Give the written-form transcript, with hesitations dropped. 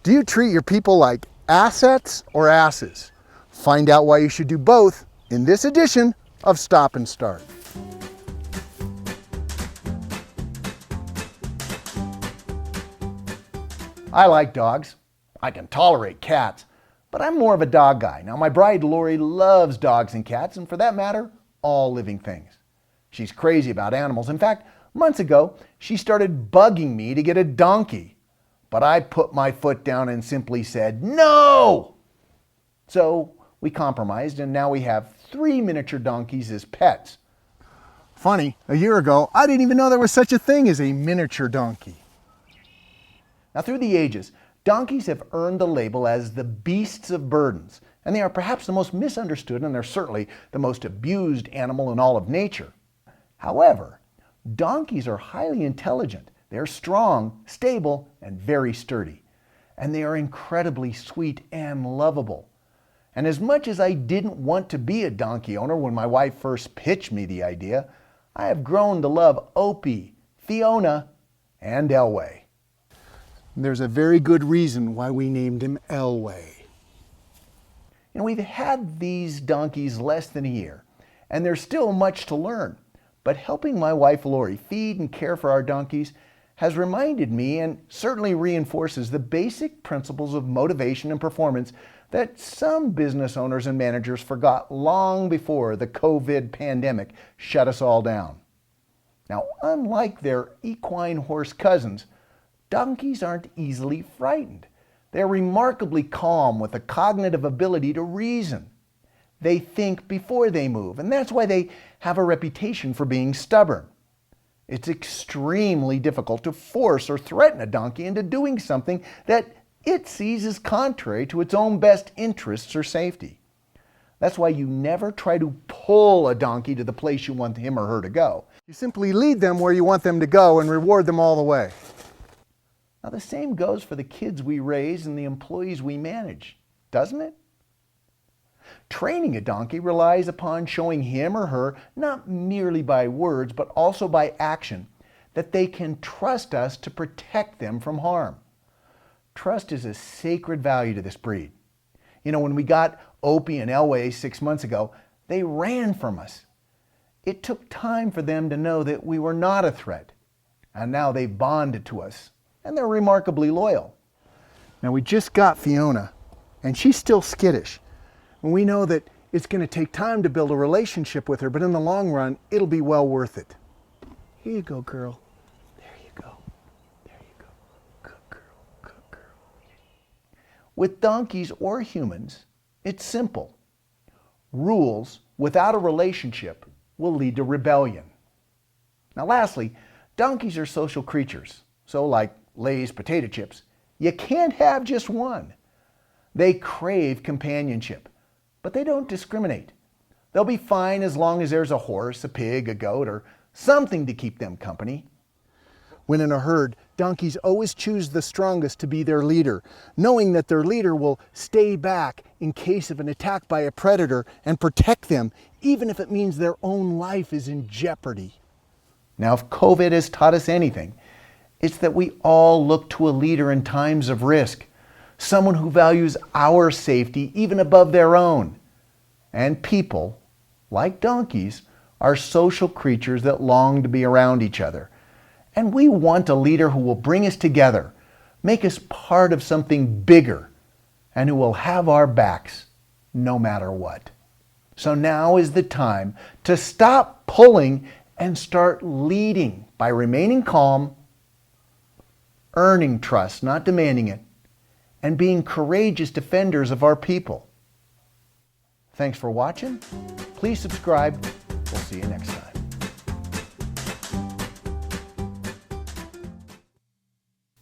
Do you treat your people like assets or asses? Find out why you should do both in this edition of Stop and Start. I like dogs. I can tolerate cats, but I'm more of a dog guy. Now, my bride Lori loves dogs and cats, and for that matter, all living things. She's crazy about animals. In fact, months ago, she started bugging me to get a donkey. But I put my foot down and simply said, no! So we compromised, and now we have 3 miniature donkeys as pets. Funny, a year ago, I didn't even know there was such a thing as a miniature donkey. Now, through the ages, donkeys have earned the label as the beasts of burdens, and they are perhaps the most misunderstood, and they're certainly the most abused animal in all of nature. However, donkeys are highly intelligent. They're strong, stable, and very sturdy. And they are incredibly sweet and lovable. And as much as I didn't want to be a donkey owner when my wife first pitched me the idea, I have grown to love Opie, Fiona, and Elway. There's a very good reason why we named him Elway. We've had these donkeys less than a year, and there's still much to learn. But helping my wife Lori feed and care for our donkeys has reminded me and certainly reinforces the basic principles of motivation and performance that some business owners and managers forgot long before the COVID pandemic shut us all down. Now, unlike their equine horse cousins, donkeys aren't easily frightened. They're remarkably calm with a cognitive ability to reason. They think before they move, and that's why they have a reputation for being stubborn. It's extremely difficult to force or threaten a donkey into doing something that it sees as contrary to its own best interests or safety. That's why you never try to pull a donkey to the place you want him or her to go. You simply lead them where you want them to go and reward them all the way. Now, the same goes for the kids we raise and the employees we manage, doesn't it? Training a donkey relies upon showing him or her, not merely by words, but also by action, that they can trust us to protect them from harm. Trust is a sacred value to this breed. When we got Opie and Elway 6 months ago, they ran from us. It took time for them to know that we were not a threat, and now they've bonded to us, and they're remarkably loyal. Now, we just got Fiona, and she's still skittish. And we know that it's going to take time to build a relationship with her, but in the long run, it'll be well worth it. Here you go, girl. There you go. There you go. Good girl. Good girl. With donkeys or humans, it's simple. Rules without a relationship will lead to rebellion. Now, lastly, donkeys are social creatures. So, like Lay's potato chips, you can't have just one. They crave companionship. But they don't discriminate. They'll be fine as long as there's a horse, a pig, a goat, or something to keep them company. When in a herd, donkeys always choose the strongest to be their leader, knowing that their leader will stay back in case of an attack by a predator and protect them, even if it means their own life is in jeopardy. Now, if COVID has taught us anything, it's that we all look to a leader in times of risk. Someone who values our safety even above their own. And people, like donkeys, are social creatures that long to be around each other. And we want a leader who will bring us together, make us part of something bigger, and who will have our backs no matter what. So now is the time to stop pulling and start leading by remaining calm, earning trust, not demanding it, and being courageous defenders of our people. Thanks for watching. Please subscribe. We'll see you next time.